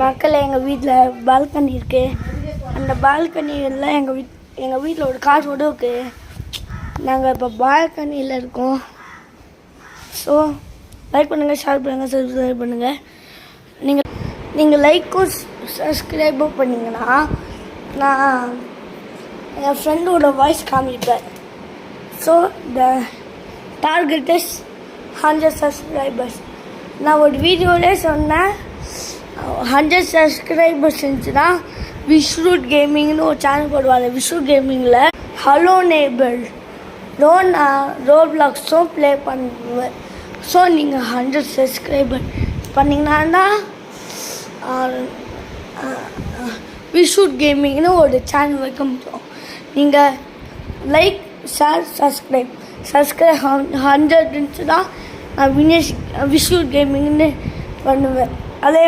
மக்கள் எங்கள் வீட்டில் பால்கனி இருக்குது. அந்த பால்கனியில் எங்கள் வீட்டில் ஒரு கார் கூட இருக்குது. நாங்கள் இப்போ பால்கனியில் இருக்கோம். ஸோ லைக் பண்ணுங்கள், ஷேர் பண்ணுங்கள், சப்ஸ்கிரைப் பண்ணுங்கள். நீங்கள் லைக்கும் சப்ஸ்கிரைபும் பண்ணிங்கன்னா நான் என் ஃப்ரெண்டோட வாய்ஸ் காமிப்பேன். So the target is 100 subscribers. நான் ஒரு வீடியோவிலே சொன்னேன் 100 சப்ஸ்கிரைபர்ஸ் இருந்துச்சுன்னா விஷ்ரூட் கேமிங்னு ஒரு சேனல் போடுவாங்க. விஷ்ரூட் கேமிங்கில் ஹலோ நேபர் ரோல் பிளாக்ஸும் ப்ளே பண்ணுவேன். ஸோ நீங்கள் 100 சப்ஸ்கிரைபர் பண்ணிங்கன்னா விஷ்ரூட் கேமிங்னு ஒரு சேனல் வைக்க முடியும். நீங்கள் லைக், ஷேர், சப்ஸ்கிரைப் 100 இருந்துச்சுன்னா நான் விஷ்ரூட் கேமிங்னு பண்ணுவேன். அதே